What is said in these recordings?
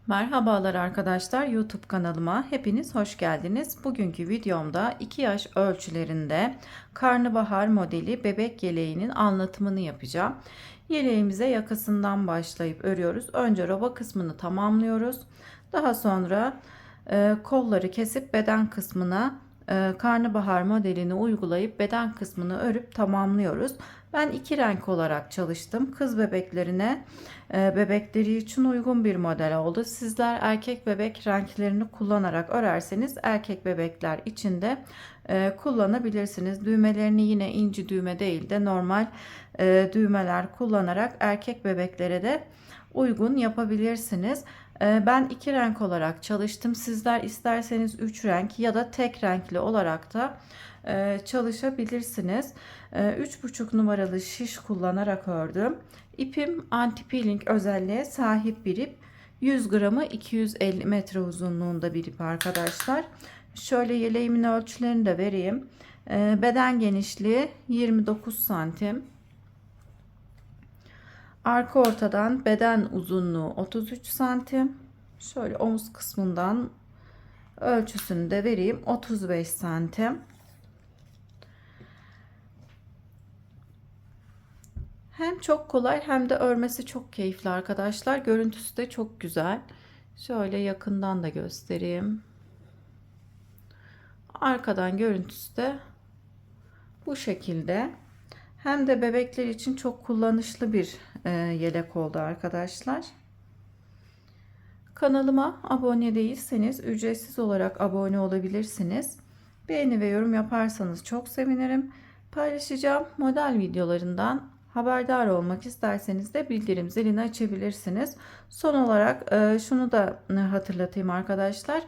Merhabalar arkadaşlar, YouTube kanalıma hepiniz hoş geldiniz. Bugünkü videomda 2 yaş ölçülerinde karnabahar modeli bebek yeleğinin anlatımını yapacağım. Yeleğimize yakasından başlayıp örüyoruz. Önce roba kısmını tamamlıyoruz. Daha sonra kolları kesip beden kısmına karnabahar modelini uygulayıp beden kısmını örüp tamamlıyoruz. Ben iki renk olarak çalıştım. Kız bebeklerine bebekleri için uygun bir model oldu. Sizler erkek bebek renklerini kullanarak örerseniz erkek bebekler için de kullanabilirsiniz. Düğmelerini yine inci düğme değil de normal düğmeler kullanarak erkek bebeklere de uygun yapabilirsiniz. Ben iki renk olarak çalıştım. Sizler isterseniz 3 renk ya da tek renkli olarak da çalışabilirsiniz. 3,5 numaralı şiş kullanarak ördüm. İpim anti peeling özelliğe sahip bir ip. 100 gramı 250 metre uzunluğunda bir ip arkadaşlar. Şöyle yeleğimin ölçülerini de vereyim. Beden genişliği 29 santim. Arka ortadan beden uzunluğu 33 santim. Şöyle omuz kısmından ölçüsünü de vereyim. 35 santim. Hem çok kolay hem de örmesi çok keyifli arkadaşlar. Görüntüsü de çok güzel. Şöyle yakından da göstereyim. Arkadan görüntüsü de bu şekilde. Hem de bebekler için çok kullanışlı bir yelek oldu arkadaşlar. Kanalıma abone değilseniz ücretsiz olarak abone olabilirsiniz. Beğeni ve yorum yaparsanız çok sevinirim. Paylaşacağım model videolarından haberdar olmak isterseniz de bildirim zilini açabilirsiniz. Son olarak şunu da hatırlatayım arkadaşlar.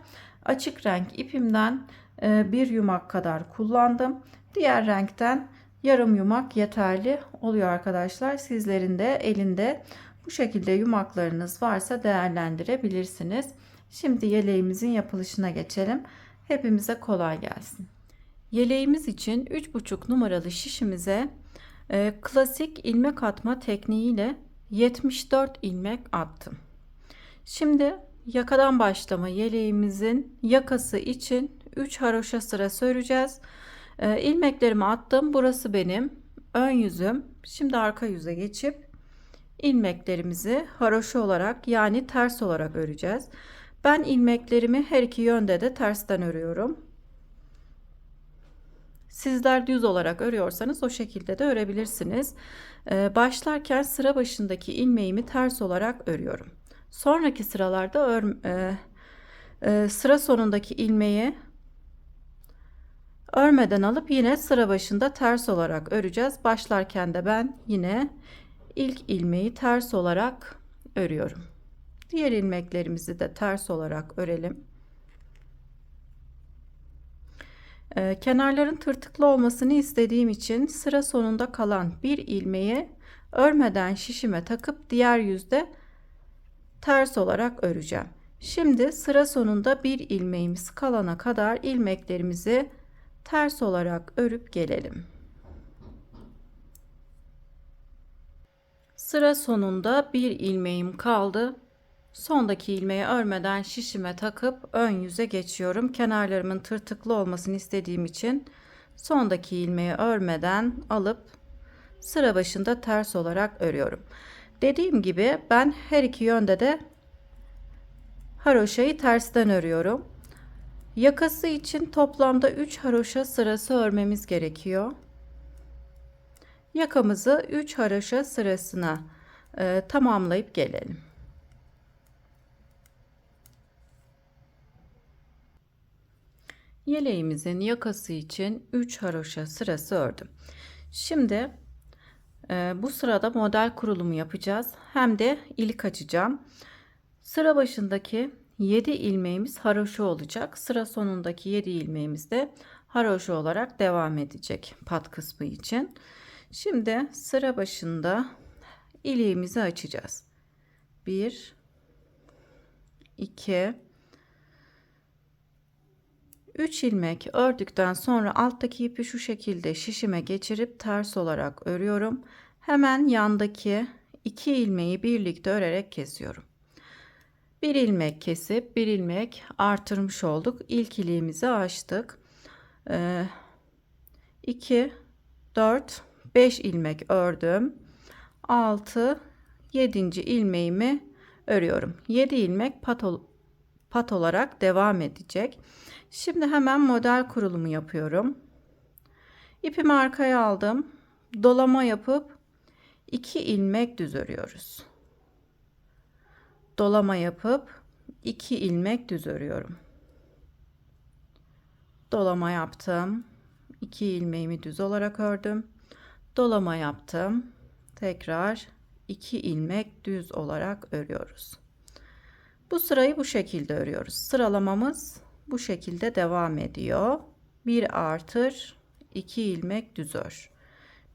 Açık renk ipimden bir yumak kadar kullandım. Diğer renkten yarım yumak yeterli oluyor arkadaşlar. Sizlerin de elinde bu şekilde yumaklarınız varsa değerlendirebilirsiniz. Şimdi yeleğimizin yapılışına geçelim. Hepimize kolay gelsin. Yeleğimiz için 3,5 numaralı şişimize klasik ilmek atma tekniğiyle 74 ilmek attım. Şimdi yakadan başlama yeleğimizin yakası için 3 haroşa sıra öreceğiz. İlmeklerimi attım. Burası benim ön yüzüm. Şimdi arka yüze geçip ilmeklerimizi haroşa olarak yani ters olarak öreceğiz. Ben ilmeklerimi her iki yönde de tersten örüyorum. Sizler düz olarak örüyorsanız o şekilde de örebilirsiniz. Başlarken sıra başındaki ilmeğimi ters olarak örüyorum. Sonraki sıralarda sıra sonundaki ilmeği örmeden alıp yine sıra başında ters olarak öreceğiz. Başlarken de ben yine ilk ilmeği ters olarak örüyorum. Diğer ilmeklerimizi de ters olarak örelim. Kenarların tırtıklı olmasını istediğim için sıra sonunda kalan bir ilmeği örmeden şişime takıp diğer yüzde ters olarak öreceğim. Şimdi sıra sonunda bir ilmeğimiz kalana kadar ilmeklerimizi ters olarak örüp gelelim. Sıra sonunda bir ilmeğim kaldı. Sondaki ilmeği örmeden şişime takıp ön yüze geçiyorum. Kenarlarımın tırtıklı olmasını istediğim için sondaki ilmeği örmeden alıp sıra başında ters olarak örüyorum. Dediğim gibi ben her iki yönde de haroşayı tersten örüyorum. Yakası için toplamda 3 haroşa sırası örmemiz gerekiyor. Yakamızı 3 haroşa sırasına tamamlayıp gelelim. Yeleğimizin yakası için 3 haroşa sırası ördüm. Şimdi bu sırada model kurulumu yapacağız. Hem de ilik açacağım. Sıra başındaki 7 ilmeğimiz haroşa olacak. Sıra sonundaki 7 ilmeğimiz de haroşa olarak devam edecek pat kısmı için. Şimdi sıra başında iliğimizi açacağız. 1 2 3 ilmek ördükten sonra alttaki ipi şu şekilde şişime geçirip ters olarak örüyorum. Hemen yandaki 2 ilmeği birlikte örerek kesiyorum. Bir ilmek kesip bir ilmek artırmış olduk. İlk iliğimizi açtık. 2, 4, 5 ilmek ördüm. 6, 7. ilmeğimi örüyorum. 7 ilmek pat olarak devam edecek. Şimdi hemen model kurulumu yapıyorum. İpimi arkaya aldım. Dolama yapıp 2 ilmek düz örüyoruz. Dolama yapıp 2 ilmek düz örüyorum. Dolama yaptım. 2 ilmeğimi düz olarak ördüm. Dolama yaptım. Tekrar 2 ilmek düz olarak örüyoruz. Bu sırayı bu şekilde örüyoruz. Sıralamamız bu şekilde devam ediyor. 1 artır, 2 ilmek düz ör.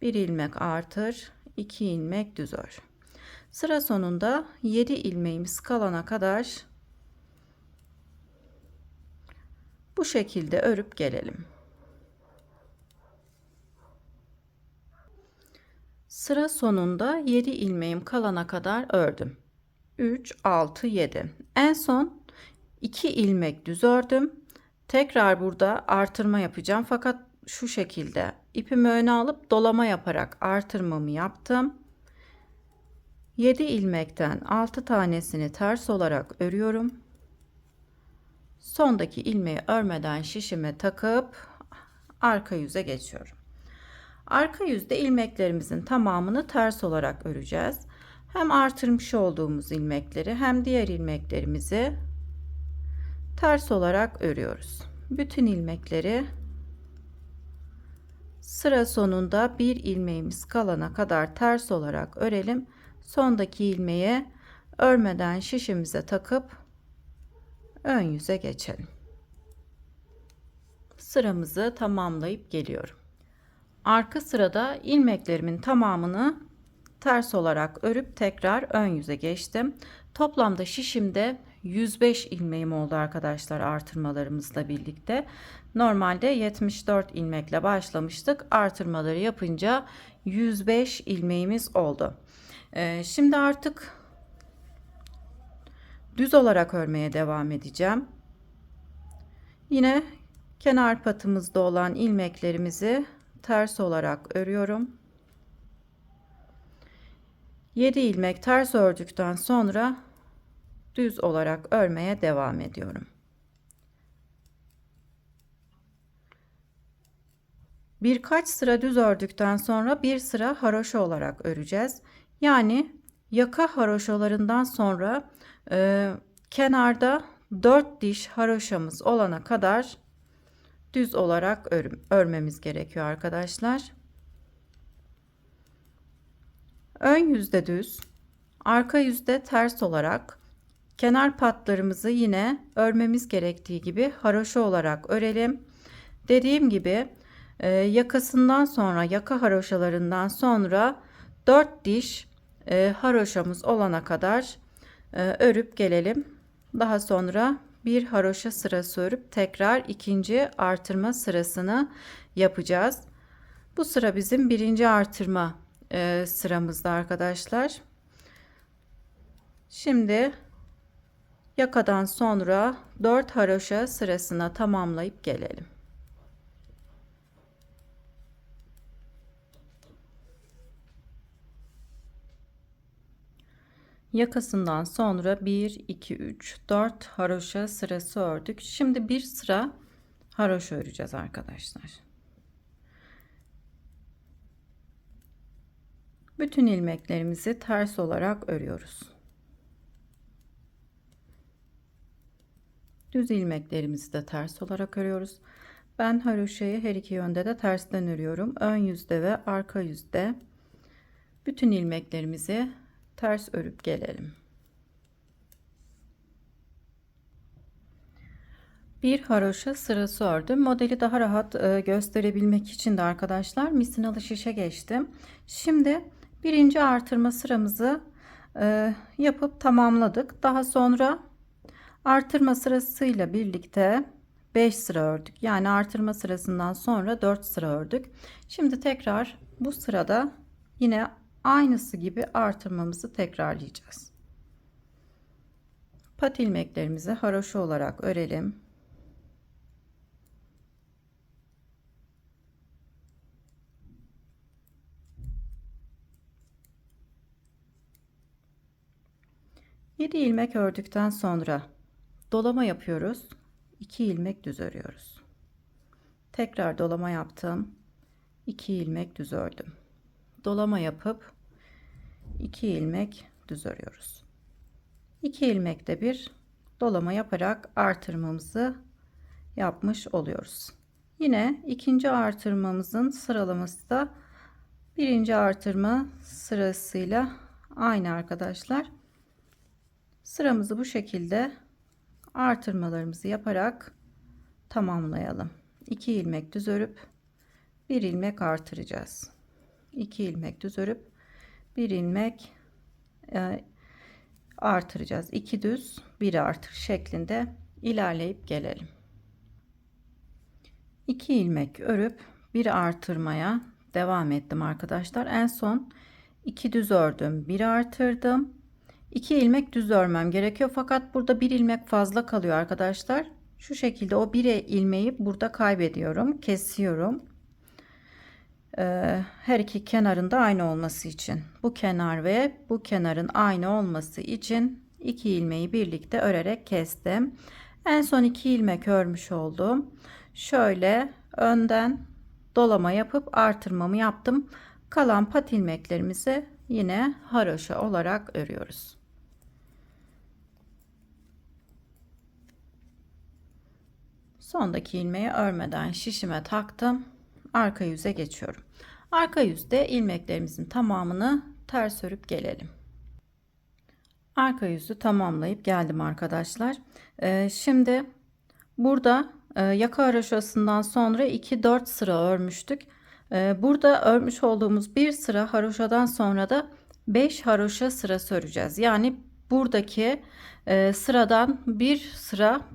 1 ilmek artır, 2 ilmek düz ör. Sıra sonunda 7 ilmeğimiz kalana kadar bu şekilde örüp gelelim. Sıra sonunda 7 ilmeğim kalana kadar ördüm. 3, 6, 7. En son 2 ilmek düz ördüm. Tekrar burada artırma yapacağım. Fakat şu şekilde ipimi öne alıp dolama yaparak artırmamı yaptım. 7 ilmekten 6 tanesini ters olarak örüyorum. Sondaki ilmeği örmeden şişime takıp arka yüze geçiyorum. Arka yüzde ilmeklerimizin tamamını ters olarak öreceğiz. Hem artırmış olduğumuz ilmekleri hem diğer ilmeklerimizi ters olarak örüyoruz. Bütün ilmekleri sıra sonunda bir ilmeğimiz kalana kadar ters olarak örelim. Sondaki ilmeği örmeden şişimize takıp ön yüze geçelim. Sıramızı tamamlayıp geliyorum. Arka sırada ilmeklerimin tamamını ters olarak örüp tekrar ön yüze geçtim. Toplamda şişimde 105 ilmeğim oldu arkadaşlar, artırmalarımızla birlikte. Normalde 74 ilmekle başlamıştık. Artırmaları yapınca 105 ilmeğimiz oldu. Şimdi artık düz olarak örmeye devam edeceğim. Yine kenar patımızda olan ilmeklerimizi ters olarak örüyorum. 7 ilmek ters ördükten sonra düz olarak örmeye devam ediyorum. Birkaç sıra düz ördükten sonra bir sıra haroşa olarak öreceğiz. Yani yaka haroşalarından sonra kenarda 4 diş haroşamız olana kadar düz olarak örmemiz gerekiyor arkadaşlar. Ön yüzde düz, arka yüzde ters olarak kenar patlarımızı yine örmemiz gerektiği gibi haroşa olarak örelim. Dediğim gibi yakasından sonra, yaka haroşalarından sonra 4 diş haroşamız olana kadar örüp gelelim. Daha sonra bir haroşa sırası örüp tekrar ikinci artırma sırasını yapacağız. Bu sıra bizim birinci artırma sıramızda arkadaşlar. Şimdi yakadan sonra 4 haroşa sırasına tamamlayıp gelelim. Yakasından sonra 1, 2, 3, 4 haroşa sırası ördük. Şimdi bir sıra haroşa öreceğiz arkadaşlar. Bütün ilmeklerimizi ters olarak örüyoruz. Düz ilmeklerimizi de ters olarak örüyoruz. Ben haroşayı her iki yönde de tersten örüyorum. Ön yüzde ve arka yüzde bütün ilmeklerimizi ters örüp gelelim. Bir haroşa sırası ördüm. Modeli daha rahat gösterebilmek için de arkadaşlar misinalı şişe geçtim. Şimdi birinci artırma sıramızı yapıp tamamladık. Daha sonra artırma sırasıyla birlikte 5 sıra ördük. Yani artırma sırasından sonra 4 sıra ördük. Şimdi tekrar bu sırada yine aynısı gibi artırmamızı tekrarlayacağız. Pat ilmeklerimizi haroşa olarak örelim. Yedi ilmek ördükten sonra dolama yapıyoruz. 2 ilmek düz örüyoruz. Tekrar dolama yaptım. 2 ilmek düz ördüm. Dolama yapıp 2 ilmek düz örüyoruz. 2 ilmekte bir dolama yaparak artırmamızı yapmış oluyoruz. Yine ikinci artırmamızın sıralaması da birinci artırma sırasıyla aynı arkadaşlar. Sıramızı bu şekilde artırmalarımızı yaparak tamamlayalım. 2 ilmek düz örüp 1 ilmek artıracağız. 2 ilmek düz örüp 1 ilmek artıracağız. 2 düz 1 artır şeklinde ilerleyip gelelim. 2 ilmek örüp 1 artırmaya devam ettim arkadaşlar. En son 2 düz ördüm, 1 artırdım. 2 ilmek düz örmem gerekiyor fakat burada 1 ilmek fazla kalıyor arkadaşlar. Şu şekilde o 1 ilmeği burada kaybediyorum, kesiyorum. Her iki kenarında aynı olması için, bu kenar ve bu kenarın aynı olması için 2 ilmeği birlikte örerek kestim. En son 2 ilmek örmüş oldum. Şöyle önden dolama yapıp artırmamı yaptım. Kalan pat ilmeklerimizi yine haroşa olarak örüyoruz. Sondaki ilmeği örmeden şişime taktım. Arka yüze geçiyorum. Arka yüzde ilmeklerimizin tamamını ters örüp gelelim. Arka yüzü tamamlayıp geldim arkadaşlar. Şimdi burada yaka haroşasından sonra 2-4 sıra örmüştük. Burada örmüş olduğumuz bir sıra haroşadan sonra da 5 haroşa sırası öreceğiz. Yani buradaki sıradan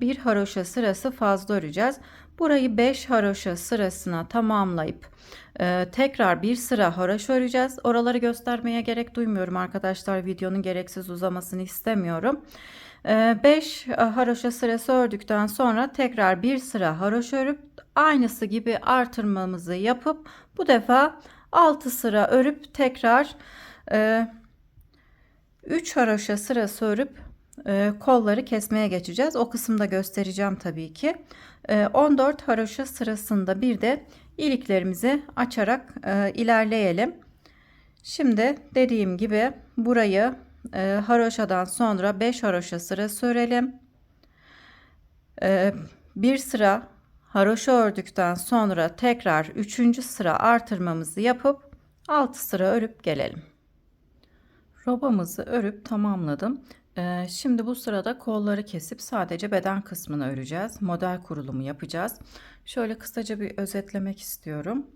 bir haroşa sırası fazla öreceğiz. Burayı 5 haroşa sırasına tamamlayıp tekrar bir sıra haroşa öreceğiz. Oraları göstermeye gerek duymuyorum arkadaşlar. Videonun gereksiz uzamasını istemiyorum. 5 haroşa sırası ördükten sonra tekrar bir sıra haroşa örüp aynısı gibi artırmamızı yapıp bu defa 6 sıra örüp tekrar 3 haroşa sırası örüp kolları kesmeye geçeceğiz. O kısımda göstereceğim tabii ki. 14 haroşa sırasında bir de iliklerimizi açarak ilerleyelim. Şimdi dediğim gibi burayı haroşadan sonra 5 haroşa sırası örelim. Bir sıra haroşa ördükten sonra tekrar 3. sıra artırmamızı yapıp 6 sıra örüp gelelim. Robamızı örüp tamamladım. Şimdi bu sırada kolları kesip sadece beden kısmını öreceğiz. Model kurulumu yapacağız. Şöyle kısaca bir özetlemek istiyorum.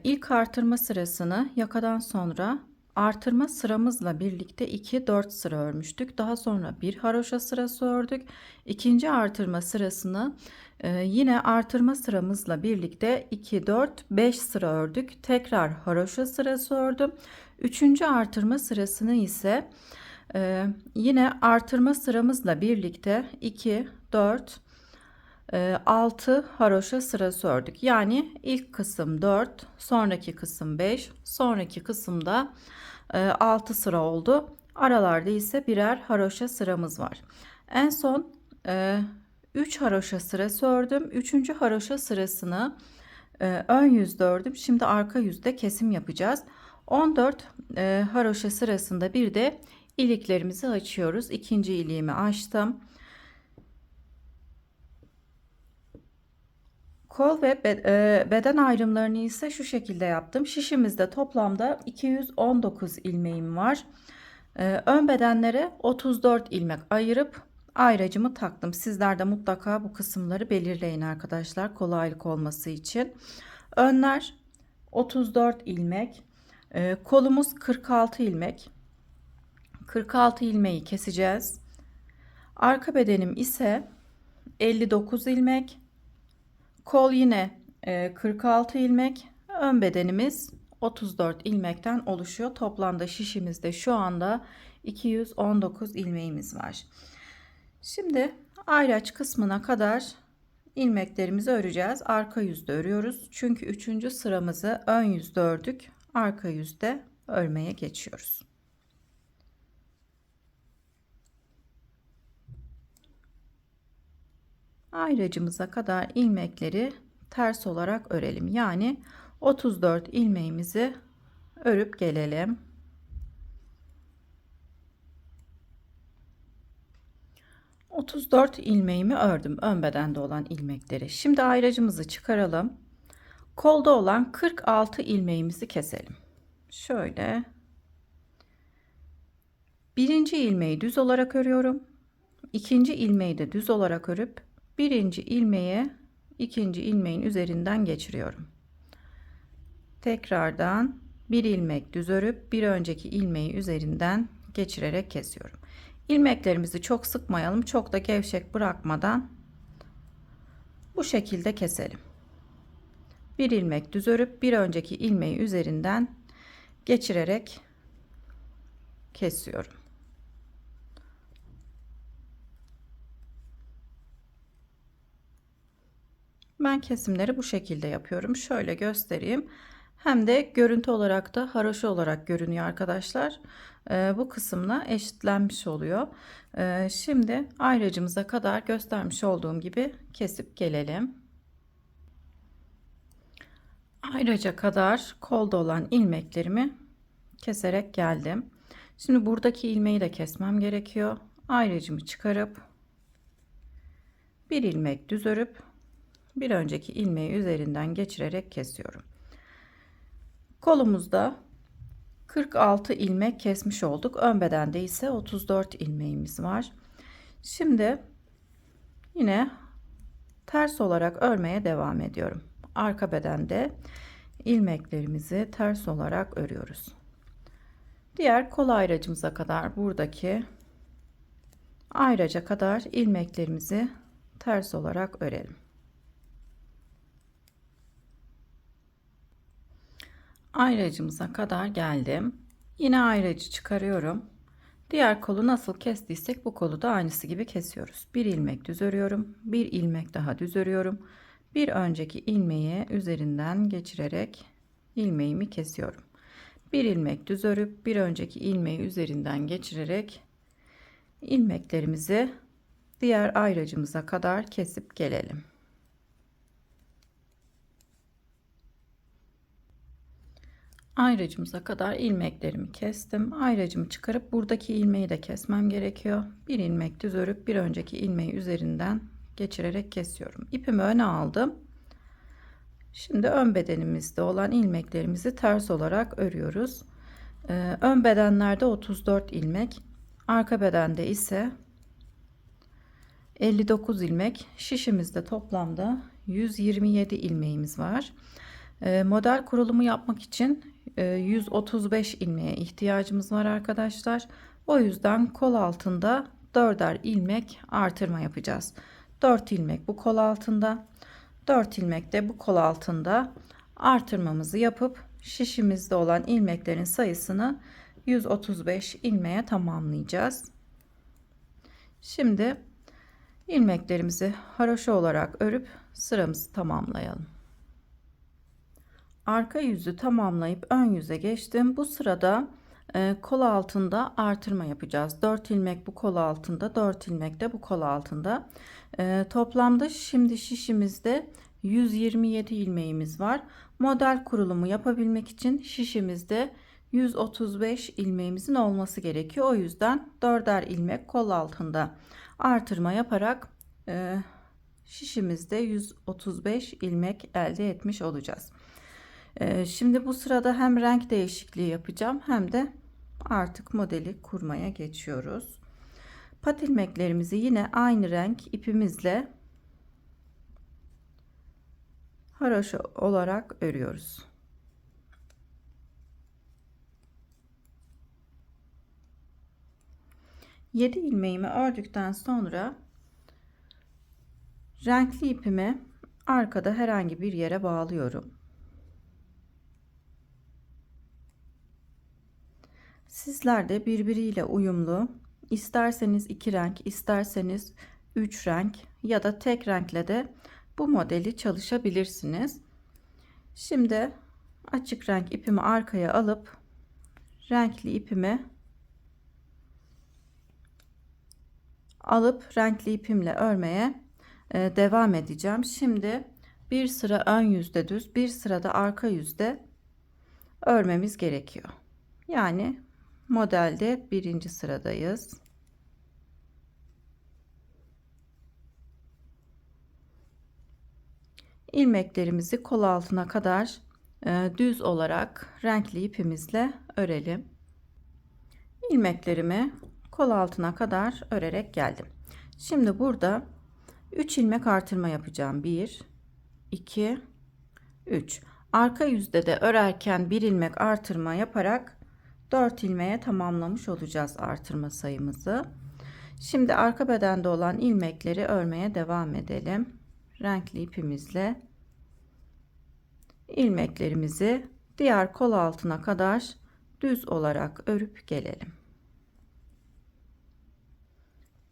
İlk artırma sırasını yakadan sonra artırma sıramızla birlikte 2-4 sıra örmüştük. Daha sonra bir haroşa sırası ördük. İkinci artırma sırasını yine artırma sıramızla birlikte 2-4-5 sıra ördük. Tekrar haroşa sırası ördüm. Üçüncü artırma sırasını ise yine artırma sıramızla birlikte 2-4 6 haroşa sırası ördük. Yani ilk kısım 4, sonraki kısım 5, sonraki kısımda 6 sıra oldu. Aralarda ise birer haroşa sıramız var. En son 3 haroşa sırası ördüm. 3. haroşa sırasını ön yüzde ördüm. Şimdi arka yüzde kesim yapacağız. 14 haroşa sırasında bir de iliklerimizi açıyoruz. İkinci iliğimi açtım. Kol ve beden ayrımlarını ise şu şekilde yaptım. Şişimizde toplamda 219 ilmeğim var. Ön bedenlere 34 ilmek ayırıp ayracımı taktım. Sizler de mutlaka bu kısımları belirleyin arkadaşlar, kolaylık olması için. Önler 34 ilmek. Kolumuz 46 ilmek. 46 ilmeği keseceğiz. Arka bedenim ise 59 ilmek. Kol yine 46 ilmek. Ön bedenimiz 34 ilmekten oluşuyor. Toplamda şişimizde şu anda 219 ilmeğimiz var. Şimdi ayraç kısmına kadar ilmeklerimizi öreceğiz. Arka yüzde örüyoruz. Çünkü 3. sıramızı ön yüzde ördük. Arka yüzde örmeye geçiyoruz. Ayracımıza kadar ilmekleri ters olarak örelim. Yani 34 ilmeğimizi örüp gelelim. ...34 ilmeğimi ördüm. Ön bedende olan ilmekleri. Şimdi ayracımızı çıkaralım. Kolda olan 46 ilmeğimizi keselim. Şöyle. Birinci ilmeği düz olarak örüyorum. İkinci ilmeği de düz olarak örüp birinci ilmeğe ikinci ilmeğin üzerinden geçiriyorum. Tekrardan bir ilmek düz örüp bir önceki ilmeği üzerinden geçirerek kesiyorum. İlmeklerimizi çok sıkmayalım, çok da gevşek bırakmadan bu şekilde keselim. Bir ilmek düz örüp bir önceki ilmeği üzerinden geçirerek kesiyorum. Ben kesimleri bu şekilde yapıyorum. Şöyle göstereyim. Hem de görüntü olarak da haroşa olarak görünüyor arkadaşlar. Bu kısımla eşitlenmiş oluyor. Şimdi ayracımıza kadar göstermiş olduğum gibi kesip gelelim. Ayraca kadar kolda olan ilmeklerimi keserek geldim. Şimdi buradaki ilmeği de kesmem gerekiyor. Ayracımı çıkarıp bir ilmek düz örüp bir önceki ilmeği üzerinden geçirerek kesiyorum. Kolumuzda 46 ilmek kesmiş olduk. Ön bedende ise 34 ilmeğimiz var. Şimdi yine ters olarak örmeye devam ediyorum. Arka bedende ilmeklerimizi ters olarak örüyoruz. Diğer kol ayracımıza kadar buradaki ayraca kadar ilmeklerimizi ters olarak örelim. Ayracımıza kadar geldim. Yine ayracı çıkarıyorum. Diğer kolu nasıl kestiysek bu kolu da aynısı gibi kesiyoruz. Bir ilmek düz örüyorum. Bir ilmek daha düz örüyorum. Bir önceki ilmeği üzerinden geçirerek ilmeğimi kesiyorum. Bir ilmek düz örüp bir önceki ilmeği üzerinden geçirerek ilmeklerimizi diğer ayracımıza kadar kesip gelelim. Ayracımıza kadar ilmeklerimi kestim. Ayracımı çıkarıp buradaki ilmeği de kesmem gerekiyor. Bir ilmek düz örüp bir önceki ilmeği üzerinden geçirerek kesiyorum. İpimi öne aldım. Şimdi ön bedenimizde olan ilmeklerimizi ters olarak örüyoruz. Ön bedenlerde 34 ilmek, arka bedende ise 59 ilmek. Şişimizde toplamda 127 ilmeğimiz var. Model kurulumu yapmak için 135 ilmeğe ihtiyacımız var arkadaşlar. O yüzden kol altında 4'er ilmek artırma yapacağız. 4 ilmek bu kol altında, 4 ilmek de bu kol altında artırmamızı yapıp şişimizde olan ilmeklerin sayısını 135 ilmeğe tamamlayacağız. Şimdi ilmeklerimizi haroşa olarak örüp sıramızı tamamlayalım. Arka yüzü tamamlayıp ön yüze geçtim. Bu sırada kol altında artırma yapacağız. 4 ilmek bu kol altında, 4 ilmek de bu kol altında. Toplamda şimdi şişimizde 127 ilmeğimiz var. Model kurulumu yapabilmek için şişimizde 135 ilmeğimizin olması gerekiyor. O yüzden 4'er ilmek kol altında artırma yaparak şişimizde 135 ilmek elde etmiş olacağız. Şimdi bu sırada hem renk değişikliği yapacağım hem de artık modeli kurmaya geçiyoruz. Pat ilmeklerimizi yine aynı renk ipimizle haroşa olarak örüyoruz. Yedi ilmeğimi ördükten sonra renkli ipimi arkada herhangi bir yere bağlıyorum. Sizler de birbiriyle uyumlu İsterseniz 2 renk, isterseniz 3 renk ya da tek renkle de bu modeli çalışabilirsiniz. Şimdi açık renk ipimi arkaya alıp renkli ipimi renkli ipimle örmeye devam edeceğim. Şimdi bir sıra ön yüzde düz, bir sırada arka yüzde örmemiz gerekiyor. Yani modelde birinci sıradayız. İlmeklerimizi kol altına kadar düz olarak renkli ipimizle örelim. İlmeklerimi kol altına kadar örerek geldim. Şimdi burada 3 ilmek artırma yapacağım. 1 2 3. Arka yüzde de örerken 1 ilmek artırma yaparak 4 ilmeğe tamamlamış olacağız artırma sayımızı. Şimdi arka bedende olan ilmekleri örmeye devam edelim. Renkli ipimizle ilmeklerimizi diğer kol altına kadar düz olarak örüp gelelim.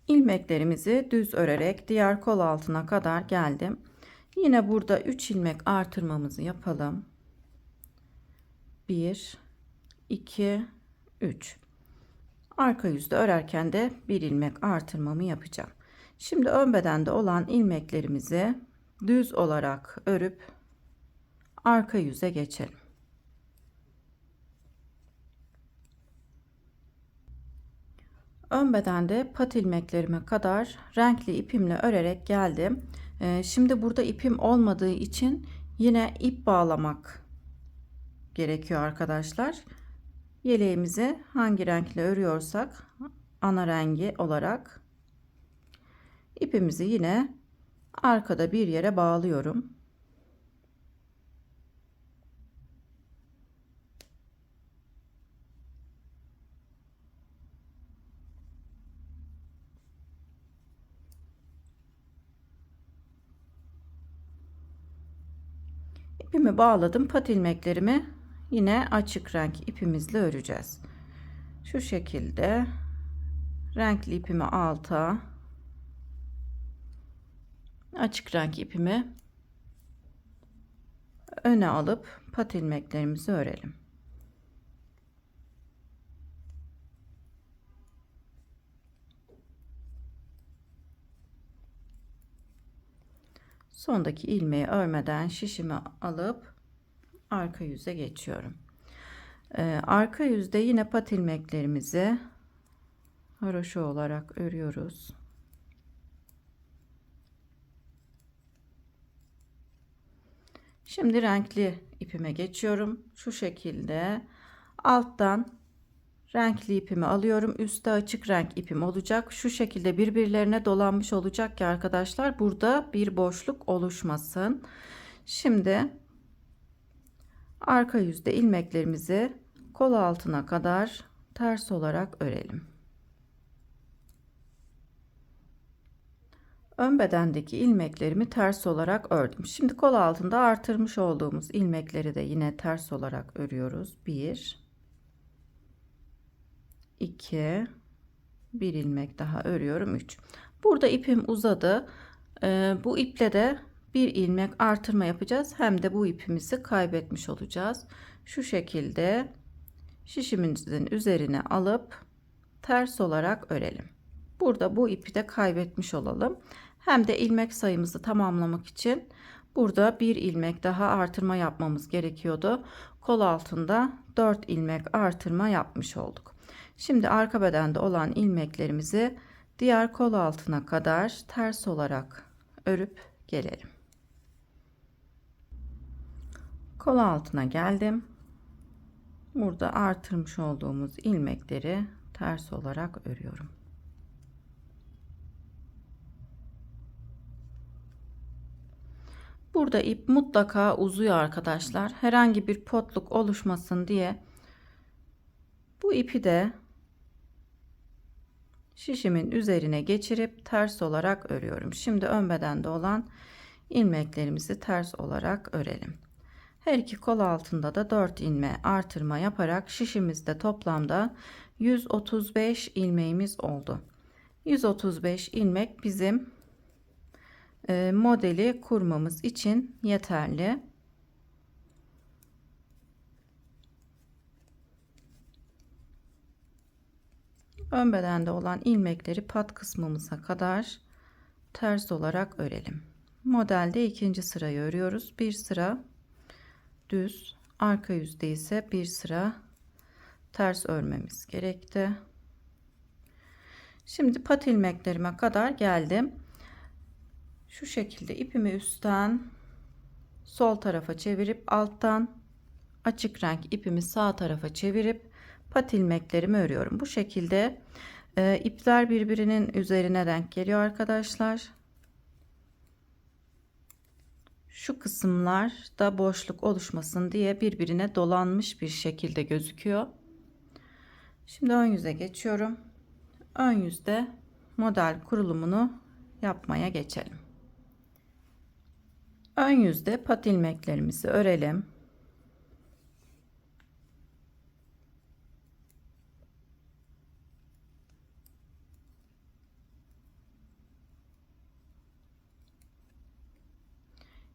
İlmeklerimizi düz örerek diğer kol altına kadar geldim. Yine burada 3 ilmek artırmamızı yapalım. 1 2 3. Arka yüzde örerken de 1 ilmek artırmamı yapacağım. Şimdi ön bedende olan ilmeklerimizi düz olarak örüp arka yüze geçelim. Ön bedende pat ilmeklerime kadar renkli ipimle örerek geldim. Şimdi burada ipim olmadığı için yine ip bağlamak gerekiyor arkadaşlar. Yeleğimizi hangi renkle örüyorsak ana rengi olarak ipimizi yine arkada bir yere bağlıyorum. İpimi bağladım. Pat ilmeklerimi yine açık renk ipimizle öreceğiz. Şu şekilde renkli ipimi alta, açık renk ipimi öne alıp pat ilmeklerimizi örelim. Sondaki ilmeği örmeden şişimi alıp arka yüze geçiyorum. Arka yüzde yine pat ilmeklerimizi haroşa olarak örüyoruz. Şimdi renkli ipime geçiyorum. Şu şekilde alttan renkli ipimi alıyorum. Üstte açık renk ipim olacak. Şu şekilde birbirlerine dolanmış olacak ki arkadaşlar burada bir boşluk oluşmasın. Şimdi arka yüzde ilmeklerimizi kol altına kadar ters olarak örelim. Ön bedendeki ilmeklerimi ters olarak ördüm. Şimdi kol altında artırmış olduğumuz ilmekleri de yine ters olarak örüyoruz. 1 2 bir ilmek daha örüyorum. 3. Burada ipim uzadı. Bu iple de bir ilmek artırma yapacağız. Hem de bu ipimizi kaybetmiş olacağız. Şu şekilde şişimizin üzerine alıp ters olarak örelim. Burada bu ipi de kaybetmiş olalım. Hem de ilmek sayımızı tamamlamak için burada bir ilmek daha artırma yapmamız gerekiyordu. Kol altında 4 ilmek artırma yapmış olduk. Şimdi arka bedende olan ilmeklerimizi diğer kol altına kadar ters olarak örüp gelelim. Kol altına geldim. Burada artırmış olduğumuz ilmekleri ters olarak örüyorum. Burada ip mutlaka uzuyor arkadaşlar. Herhangi bir potluk oluşmasın diye bu ipi de şişimin üzerine geçirip ters olarak örüyorum. Şimdi ön bedende olan ilmeklerimizi ters olarak örelim. Her iki kol altında da 4 ilme artırma yaparak şişimizde toplamda 135 ilmeğimiz oldu. 135 ilmek bizim modeli kurmamız için yeterli. Ön bedende olan ilmekleri pat kısmımıza kadar ters olarak örelim. Modelde ikinci sırayı örüyoruz. Bir sıra düz, arka yüzde ise bir sıra ters örmemiz gerekti. Şimdi pat ilmeklerime kadar geldim. Şu şekilde ipimi üstten sol tarafa çevirip alttan açık renk ipimi sağ tarafa çevirip pat ilmeklerimi örüyorum. Bu şekilde ipler birbirinin üzerine denk geliyor arkadaşlar. Şu kısımlar da boşluk oluşmasın diye birbirine dolanmış bir şekilde gözüküyor. Şimdi ön yüze geçiyorum. Ön yüzde model kurulumunu yapmaya geçelim. Ön yüzde pat ilmeklerimizi örelim.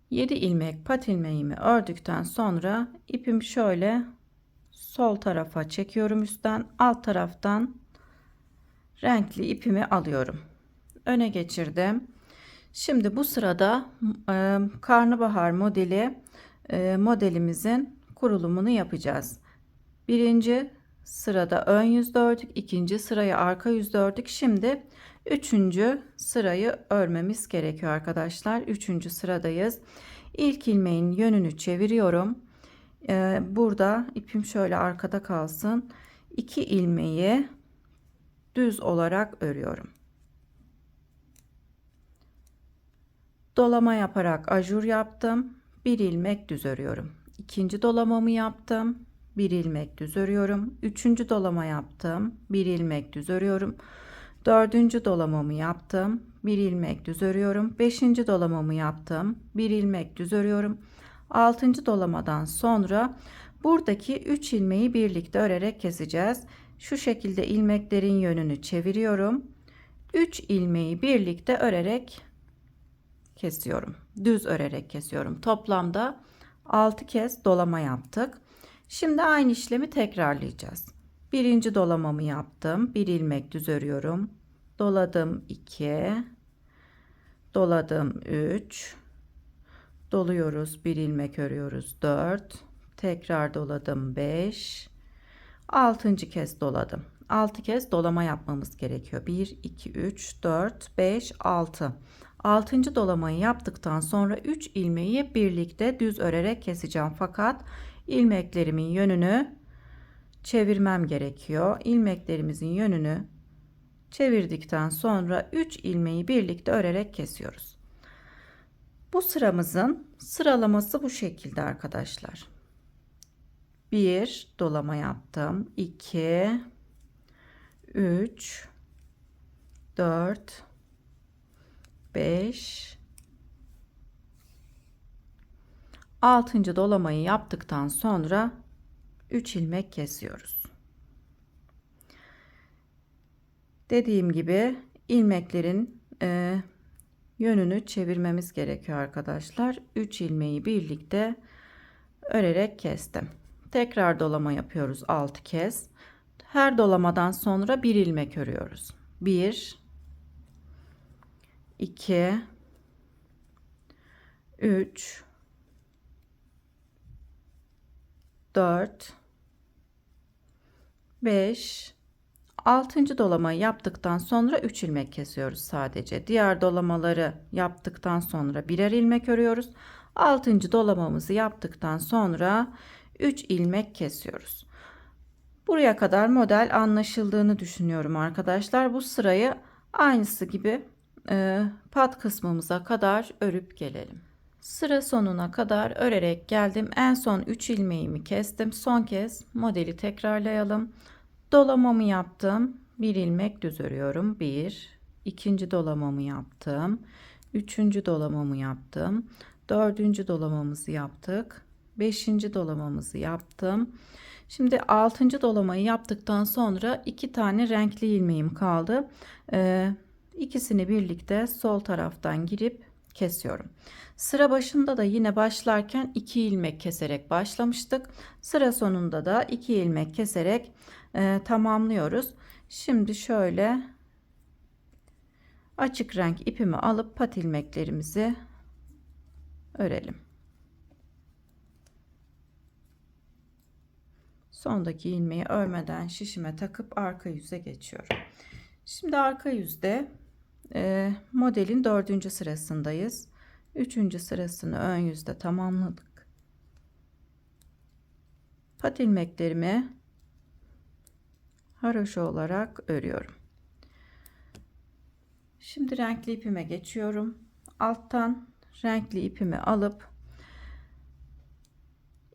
Yedi ilmek pat ilmeğimi ördükten sonra ipimi şöyle sol tarafa çekiyorum, üstten alt taraftan renkli ipimi alıyorum, öne geçirdim. Şimdi bu sırada karnabahar modeli modelimizin kurulumunu yapacağız. Birinci sırada ön yüzde ördük, ikinci sırayı arka yüzde ördük. Şimdi üçüncü sırayı örmemiz gerekiyor arkadaşlar. Üçüncü sıradayız. İlk ilmeğin yönünü çeviriyorum. Burada ipim şöyle arkada kalsın. 2 ilmeği düz olarak örüyorum. Dolama yaparak ajur yaptım. Bir ilmek düz örüyorum. İkinci dolamamı yaptım. Bir ilmek düz örüyorum. Üçüncü dolama yaptım. Bir ilmek düz örüyorum. Dördüncü dolamamı yaptım. Bir ilmek düz örüyorum. Beşinci dolamamı yaptım. Bir ilmek düz örüyorum. Altıncı dolamadan sonra buradaki 3 ilmeği birlikte örerek keseceğiz. Şu şekilde ilmeklerin yönünü çeviriyorum. 3 ilmeği birlikte örerek kesiyorum. Düz örerek kesiyorum. Toplamda 6 kez dolama yaptık. Şimdi aynı işlemi tekrarlayacağız. Birinci dolamamı yaptım. Bir ilmek düz örüyorum. Doladım 2. Doladım 3. Doluyoruz. Bir ilmek örüyoruz 4. Tekrar doladım 5. 6. kez doladım. 6 kez dolama yapmamız gerekiyor. 1, 2, 3, 4, 5, 6. 6. dolamayı yaptıktan sonra 3 ilmeği birlikte düz örerek keseceğim. Fakat ilmeklerimin yönünü çevirmem gerekiyor. İlmeklerimizin yönünü çevirdikten sonra 3 ilmeği birlikte örerek kesiyoruz. Bu sıramızın sıralaması bu şekilde arkadaşlar. 1 dolama yaptım. 2 3 4 5 6. dolamayı yaptıktan sonra 3 ilmek kesiyoruz. Dediğim gibi ilmeklerin yönünü çevirmemiz gerekiyor arkadaşlar. 3 ilmeği birlikte örerek kestim. Tekrar dolama yapıyoruz 6 kez. Her dolamadan sonra bir ilmek örüyoruz. 1 2 3 4 5 6. dolamayı yaptıktan sonra 3 ilmek kesiyoruz sadece. Diğer dolamaları yaptıktan sonra birer ilmek örüyoruz. 6. dolamamızı yaptıktan sonra 3 ilmek kesiyoruz. Buraya kadar model anlaşıldığını düşünüyorum arkadaşlar. Bu sırayı aynısı gibi pat kısmımıza kadar örüp gelelim. Sıra sonuna kadar örerek geldim. En son 3 ilmeğimi kestim. Son kez modeli tekrarlayalım. Dolamamı yaptım. Bir ilmek düz örüyorum. 1, ikinci dolamamı yaptım. Üçüncü dolamamı yaptım. Dördüncü dolamamızı yaptık. Beşinci dolamamızı yaptım. Şimdi 6. dolamayı yaptıktan sonra 2 tane renkli ilmeğim kaldı. İkisini birlikte sol taraftan girip kesiyorum. Sıra başında da yine başlarken 2 ilmek keserek başlamıştık. Sıra sonunda da 2 ilmek keserek tamamlıyoruz. Şimdi şöyle açık renk ipimi alıp pat ilmeklerimizi örelim. Sondaki ilmeği örmeden şişime takıp arka yüze geçiyorum. Şimdi arka yüzde modelin 4. sırasındayız. 3. sırasını ön yüzde tamamladık. Pat ilmeklerimi haroşa olarak örüyorum. Şimdi renkli ipime geçiyorum. Alttan renkli ipimi alıp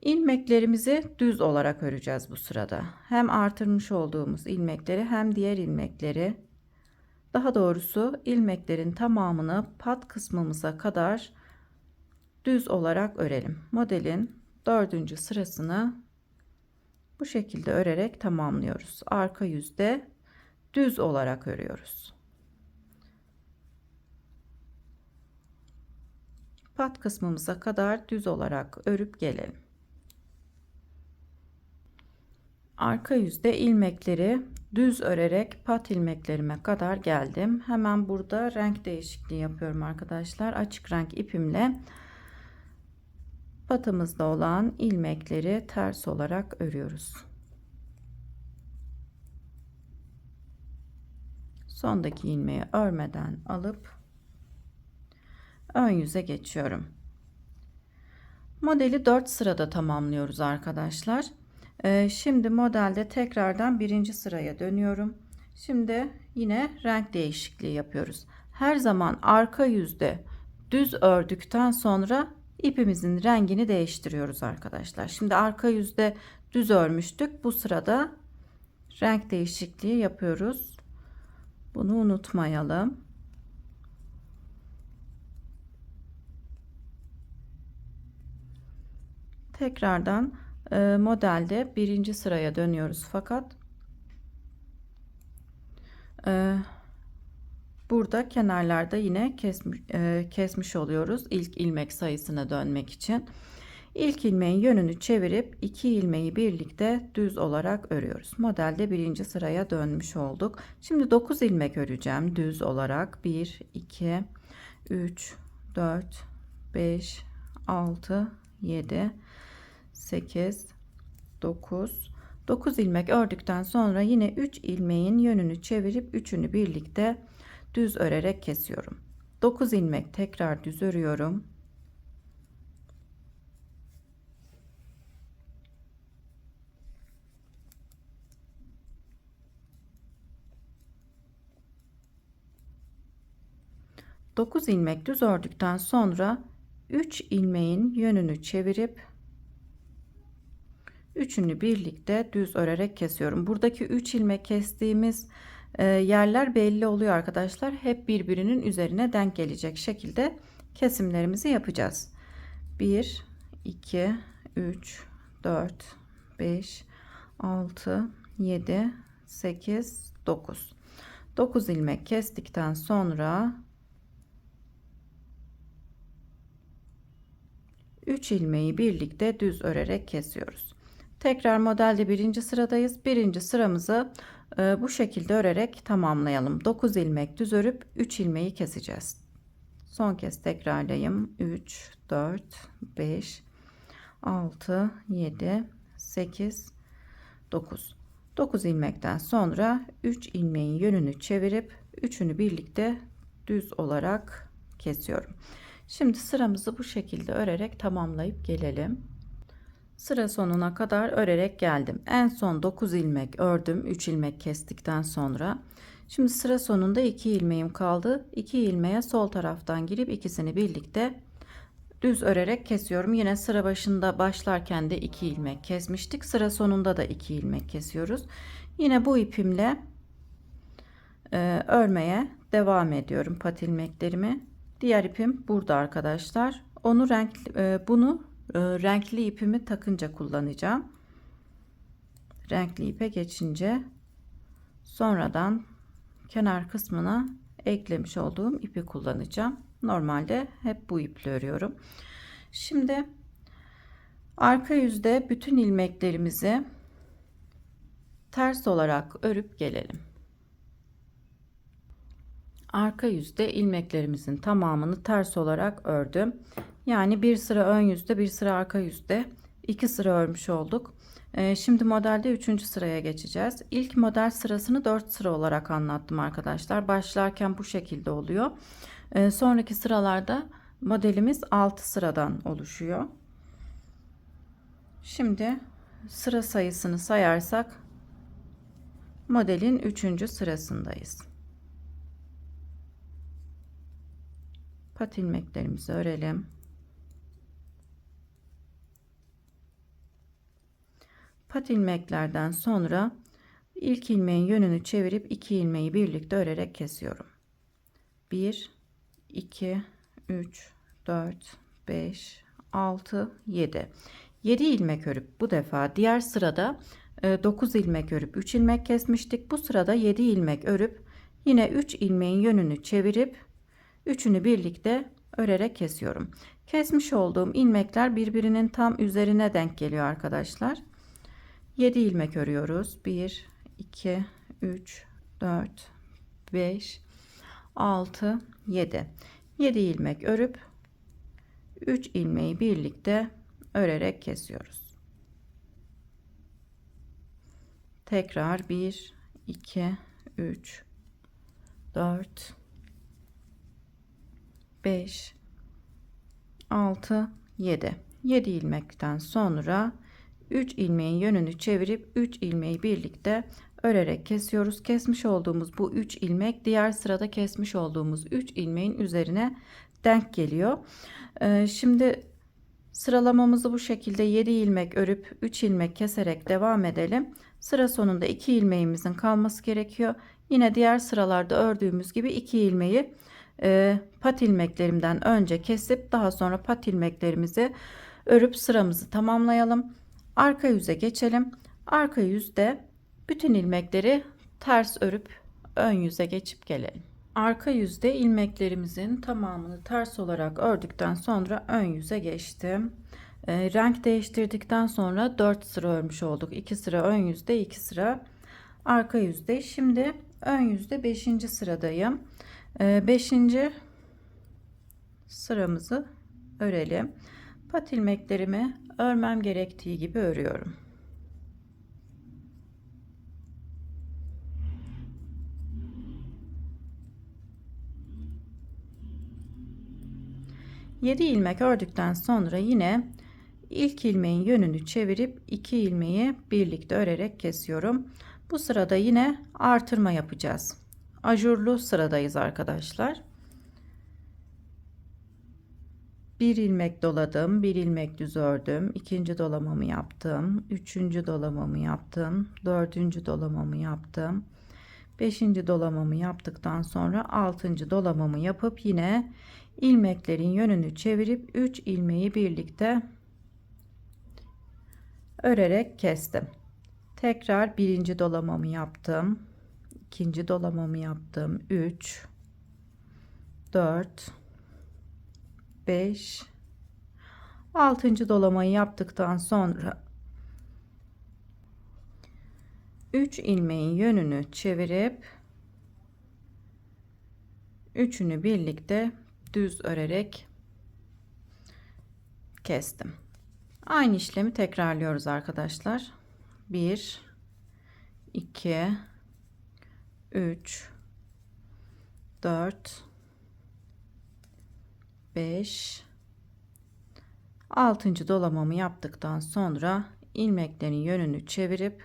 ilmeklerimizi düz olarak öreceğiz bu sırada. Hem artırmış olduğumuz ilmekleri hem diğer ilmekleri, daha doğrusu ilmeklerin tamamını pat kısmımıza kadar düz olarak örelim. Modelin 4. sırasını bu şekilde örerek tamamlıyoruz. Arka yüzde düz olarak örüyoruz. Pat kısmımıza kadar düz olarak örüp gelelim. Arka yüzde ilmekleri düz örerek pat ilmeklerime kadar geldim. Hemen burada renk değişikliği yapıyorum arkadaşlar. Açık renk ipimle patımızda olan ilmekleri ters olarak örüyoruz. Sondaki ilmeği örmeden alıp ön yüze geçiyorum. Modeli 4 sırada tamamlıyoruz arkadaşlar. Şimdi modelde tekrardan 1. sıraya dönüyorum. Şimdi yine renk değişikliği yapıyoruz. Her zaman arka yüzde düz ördükten sonra ipimizin rengini değiştiriyoruz arkadaşlar. Şimdi arka yüzde düz örmüştük. Bu sırada renk değişikliği yapıyoruz. Bunu unutmayalım. Tekrardan modelde 1. sıraya dönüyoruz fakat burada kenarlarda yine kesmiş oluyoruz ilk ilmek sayısına dönmek için. İlk ilmeğin yönünü çevirip 2 ilmeği birlikte düz olarak örüyoruz. Modelde 1. sıraya dönmüş olduk. Şimdi 9 ilmek öreceğim düz olarak. 1 2 3 4 5 6 7 8 9 ilmek ördükten sonra yine 3 ilmeğin yönünü çevirip üçünü birlikte düz örerek kesiyorum. 9 ilmek tekrar düz örüyorum. Dokuz ilmek düz ördükten sonra 3 ilmeğin yönünü çevirip üçünü birlikte düz örerek kesiyorum. Buradaki 3 ilmek kestiğimiz yerler belli oluyor arkadaşlar. Hep birbirinin üzerine denk gelecek şekilde kesimlerimizi yapacağız. 1 2 3 4 5 6 7 8 9 9 ilmek kestikten sonra 3 ilmeği birlikte düz örerek kesiyoruz. Tekrar modelde 1. sıradayız. 1. sıramızı bu şekilde örerek tamamlayalım. 9 ilmek düz örüp 3 ilmeği keseceğiz. Son kez tekrarlayayım. 3 4 5 6 7 8 9 9 ilmekten sonra 3 ilmeğin yönünü çevirip üçünü birlikte düz olarak kesiyorum. Şimdi sıramızı bu şekilde örerek tamamlayıp gelelim. Sıra sonuna kadar örerek geldim. En son 9 ilmek ördüm. 3 ilmek kestikten sonra. Şimdi sıra sonunda 2 ilmeğim kaldı. 2 ilmeğe sol taraftan girip ikisini birlikte düz örerek kesiyorum. Yine sıra başında başlarken de 2 ilmek kesmiştik. Sıra sonunda da 2 ilmek kesiyoruz. Yine bu ipimle örmeye devam ediyorum pat ilmeklerimi. Diğer ipim burada arkadaşlar. Bunu renkli ipimi takınca kullanacağım. renkli ipe geçince sonradan kenar kısmına eklemiş olduğum ipi kullanacağım. Normalde hep bu iple örüyorum. Şimdi arka yüzde bütün ilmeklerimizi ters olarak örüp gelelim. Arka yüzde ilmeklerimizin tamamını ters olarak ördüm. Yani bir sıra ön yüzde, bir sıra arka yüzde, 2 sıra örmüş olduk. Şimdi modelde 3. sıraya geçeceğiz. İlk model sırasını 4 sıra olarak anlattım arkadaşlar. Başlarken bu şekilde oluyor. Sonraki sıralarda modelimiz 6 sıradan oluşuyor. Şimdi sıra sayısını sayarsak modelin 3. sırasındayız. Pat ilmeklerimizi örelim. Pat ilmeklerden sonra ilk ilmeğin yönünü çevirip 2 ilmeği birlikte örerek kesiyorum. 1 2 3 4 5 6 7 7 ilmek örüp bu defa diğer sırada 9 ilmek örüp 3 ilmek kesmiştik. Bu sırada 7 ilmek örüp yine 3 ilmeğin yönünü çevirip üçünü birlikte örerek kesiyorum. Kesmiş olduğum ilmekler birbirinin tam üzerine denk geliyor arkadaşlar. 7 ilmek örüyoruz. 1 2 3 4 5 6 7 7 ilmek örüp 3 ilmeği birlikte örerek kesiyoruz. Tekrar 1 2 3 4 5 6 7 7 ilmekten sonra 3 ilmeğin yönünü çevirip 3 ilmeği birlikte örerek kesiyoruz. Kesmiş olduğumuz bu 3 ilmek diğer sırada kesmiş olduğumuz 3 ilmeğin üzerine denk geliyor. Şimdi sıralamamızı bu şekilde 7 ilmek örüp 3 ilmek keserek devam edelim. Sıra sonunda 2 ilmeğimizin kalması gerekiyor. Yine diğer sıralarda ördüğümüz gibi 2 ilmeği pat ilmeklerimden önce kesip daha sonra pat ilmeklerimizi örüp sıramızı tamamlayalım. Arka yüze geçelim. Arka yüzde bütün ilmekleri ters örüp ön yüze geçip gelelim. Arka yüzde ilmeklerimizin tamamını ters olarak ördükten sonra ön yüze geçtim. Renk değiştirdikten sonra 4 sıra örmüş olduk. 2 sıra ön yüzde, 2 sıra arka yüzde. Şimdi ön yüzde 5. sıradayım. 5. sıramızı örelim. Pat ilmeklerimi örmem gerektiği gibi örüyorum. Yedi ilmek ördükten sonra yine ilk ilmeğin yönünü çevirip 2 ilmeği birlikte örerek kesiyorum. Bu sırada yine artırma yapacağız. Ajurlu sıradayız arkadaşlar. Bir ilmek doladım, bir ilmek düz ördüm, ikinci dolamamı yaptım, üçüncü dolamamı yaptım, dördüncü dolamamı yaptım, beşinci dolamamı yaptıktan sonra altıncı dolamamı yapıp yine ilmeklerin yönünü çevirip 3 ilmeği birlikte örerek kestim. Tekrar birinci dolamamı yaptım, ikinci dolamamı yaptım, 3 4 5 6. dolamayı yaptıktan sonra 3 ilmeğin yönünü çevirip üçünü birlikte düz örerek kestim. Aynı işlemi tekrarlıyoruz arkadaşlar. 1 2 3 4 5 6. dolamamı yaptıktan sonra ilmeklerin yönünü çevirip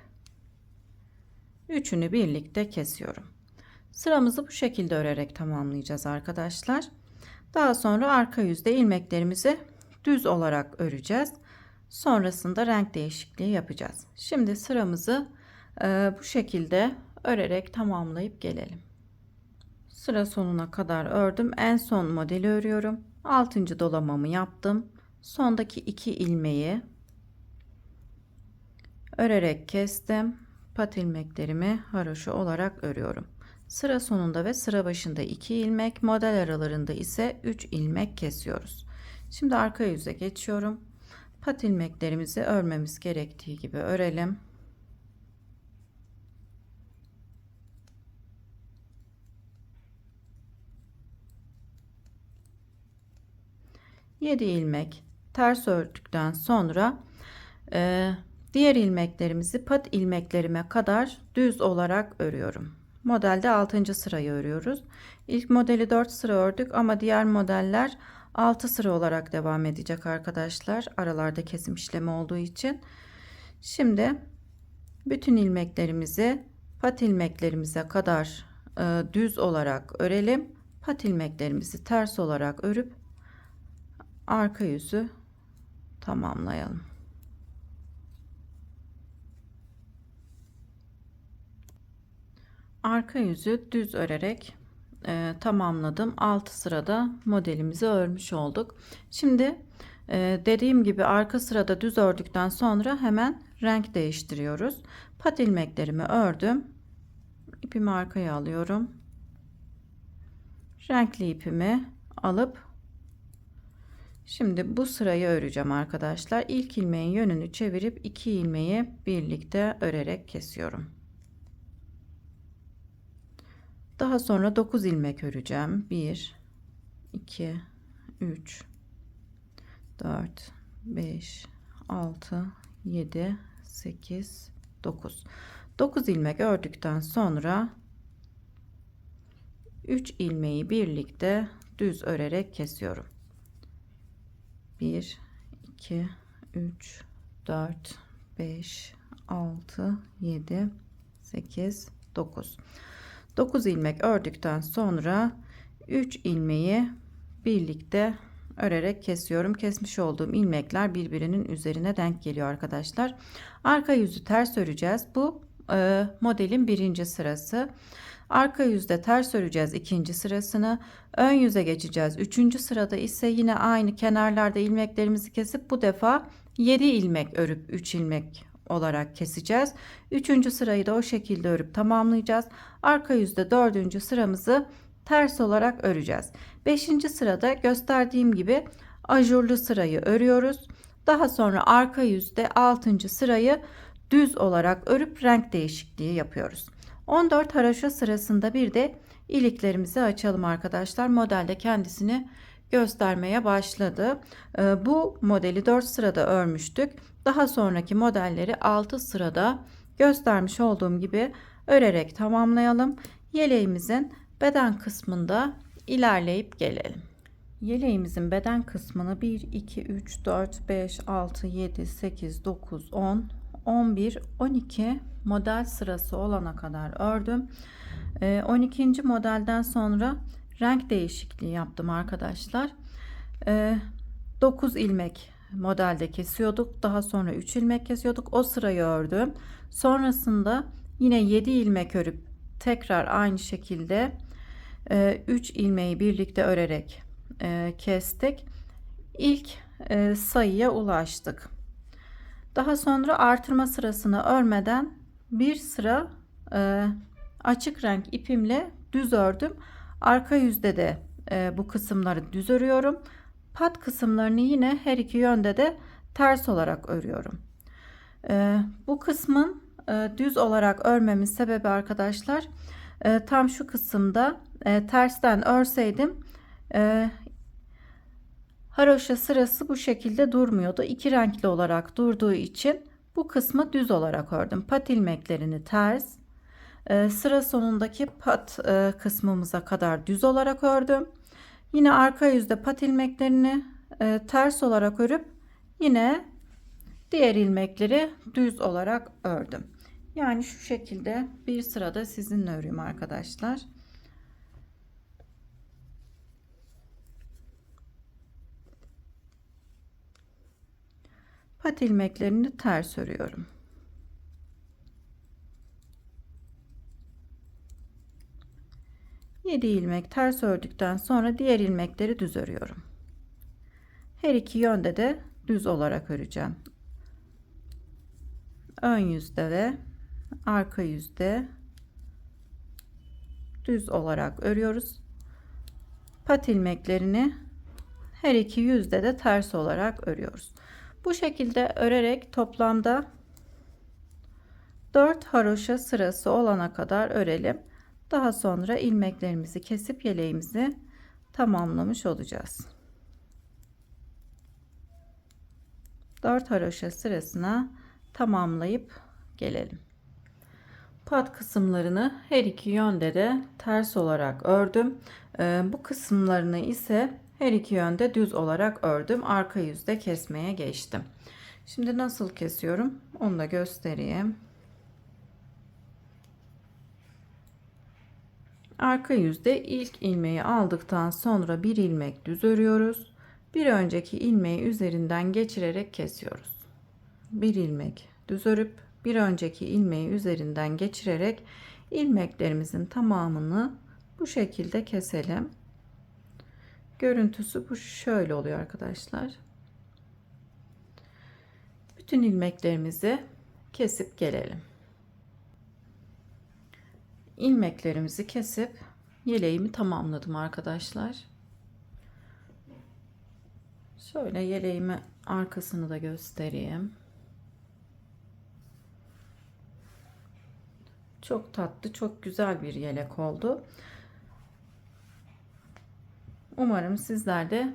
üçünü birlikte kesiyorum. Sıramızı bu şekilde örerek tamamlayacağız arkadaşlar. Daha sonra arka yüzde ilmeklerimizi düz olarak öreceğiz. Sonrasında renk değişikliği yapacağız. Şimdi sıramızı bu şekilde örerek tamamlayıp gelelim. Sıra sonuna kadar ördüm. En son modeli örüyorum. 6. dolamamı yaptım. Sondaki 2 ilmeği örerek kestim. Pat ilmeklerimi haroşa olarak örüyorum. Sıra sonunda ve sıra başında 2 ilmek, model aralarında ise 3 ilmek kesiyoruz. Şimdi arka yüze geçiyorum. Pat ilmeklerimizi örmemiz gerektiği gibi örelim. Yedi ilmek ters ördükten sonra diğer ilmeklerimizi pat ilmeklerime kadar düz olarak örüyorum. Modelde 6. sırayı örüyoruz. İlk modeli 4 sıra ördük ama diğer modeller 6 sıra olarak devam edecek arkadaşlar. Aralarda kesim işlemi olduğu için. Şimdi bütün ilmeklerimizi pat ilmeklerimize kadar düz olarak örelim. Pat ilmeklerimizi ters olarak örüp arka yüzü tamamlayalım. Arka yüzü düz örerek tamamladım. 6 sırada modelimizi örmüş olduk. Şimdi dediğim gibi arka sırada düz ördükten sonra hemen renk değiştiriyoruz. Pat ilmeklerimi ördüm. İpimi arkaya alıyorum. Renkli ipimi alıp şimdi bu sırayı öreceğim arkadaşlar. İlk ilmeğin yönünü çevirip 2 ilmeği birlikte örerek kesiyorum. Daha sonra 9 ilmek öreceğim. 1 2 3 4 5 6 7 8 9 9 ilmek ördükten sonra 3 ilmeği birlikte düz örerek kesiyorum. 1 2 3 4 5 6 7 8 9 9 ilmek ördükten sonra 3 ilmeği birlikte örerek kesiyorum. Kesmiş olduğum ilmekler birbirinin üzerine denk geliyor arkadaşlar. Arka yüzü ters öreceğiz. Bu modelin birinci sırası. Arka yüzde ters öreceğiz ikinci sırasını. Ön yüze geçeceğiz. Üçüncü sırada ise yine aynı kenarlarda ilmeklerimizi kesip bu defa 7 ilmek örüp 3 ilmek olarak keseceğiz. Üçüncü sırayı da o şekilde örüp tamamlayacağız. Arka yüzde dördüncü sıramızı ters olarak öreceğiz. Beşinci sırada gösterdiğim gibi ajurlu sırayı örüyoruz. Daha sonra arka yüzde altıncı sırayı düz olarak örüp renk değişikliği yapıyoruz. 14 haroşa sırasında bir de iliklerimizi açalım arkadaşlar. Modelde kendisini göstermeye başladı. Bu modeli 4 sırada örmüştük. Daha sonraki modelleri 6 sırada göstermiş olduğum gibi örerek tamamlayalım. Yeleğimizin beden kısmında ilerleyip gelelim. Yeleğimizin beden kısmını 1 2 3 4 5 6 7 8 9 10 11 12 model sırası olana kadar ördüm. 12. modelden sonra renk değişikliği yaptım arkadaşlar. 9 ilmek modelde kesiyorduk. Daha sonra 3 ilmek kesiyorduk. O sırayı ördüm. Sonrasında yine 7 ilmek örüp tekrar aynı şekilde 3 ilmeği birlikte örerek kestik. İlk sayıya ulaştık. Daha sonra artırma sırasını örmeden bir sıra açık renk ipimle düz ördüm. Arka yüzde de bu kısımları düz örüyorum. Pat kısımlarını yine her iki yönde de ters olarak örüyorum. Bu kısmın düz olarak örmemin sebebi arkadaşlar tam şu kısımda tersten örseydim haroşa sırası bu şekilde durmuyordu. İki renkli olarak durduğu için bu kısmı düz olarak ördüm. Pat ilmeklerini ters, sıra sonundaki pat kısmımıza kadar düz olarak ördüm. Yine arka yüzde pat ilmeklerini ters olarak örüp yine diğer ilmekleri düz olarak ördüm. Yani şu şekilde bir sırada sizinle örüyorum arkadaşlar. Pat ilmeklerini ters örüyorum. Yedi ilmek ters ördükten sonra diğer ilmekleri düz örüyorum. Her iki yönde de düz olarak öreceğim. ön yüzde ve arka yüzde düz olarak örüyoruz. Pat ilmeklerini her iki yüzde de ters olarak örüyoruz. Bu şekilde örerek toplamda 4 haroşa sırası olana kadar örelim. Daha sonra ilmeklerimizi kesip yeleğimizi tamamlamış olacağız. 4 haroşa sırasına tamamlayıp gelelim. Pat kısımlarını her iki yönde de ters olarak ördüm. Bu kısımlarını ise her iki yönde düz olarak ördüm. Arka yüzde kesmeye geçtim. Şimdi nasıl kesiyorum onu da göstereyim. Arka yüzde ilk ilmeği aldıktan sonra bir ilmek düz örüyoruz. Bir önceki ilmeği üzerinden geçirerek kesiyoruz. Bir ilmek düz örüp bir önceki ilmeği üzerinden geçirerek ilmeklerimizin tamamını bu şekilde keselim. Görüntüsü bu şöyle oluyor arkadaşlar. Bütün ilmeklerimizi kesip gelelim. İlmeklerimizi kesip yeleğimi tamamladım arkadaşlar. Şöyle yeleğimi arkasını da göstereyim. Çok tatlı, çok güzel bir yelek oldu. Umarım sizler de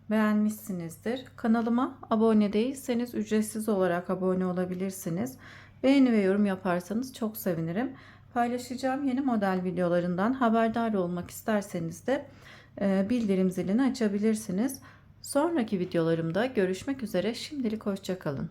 beğenmişsinizdir. Kanalıma abone değilseniz ücretsiz olarak abone olabilirsiniz. Beğeni ve yorum yaparsanız çok sevinirim. Paylaşacağım yeni model videolarından haberdar olmak isterseniz de bildirim zilini açabilirsiniz. Sonraki videolarımda görüşmek üzere. Şimdilik hoşça kalın.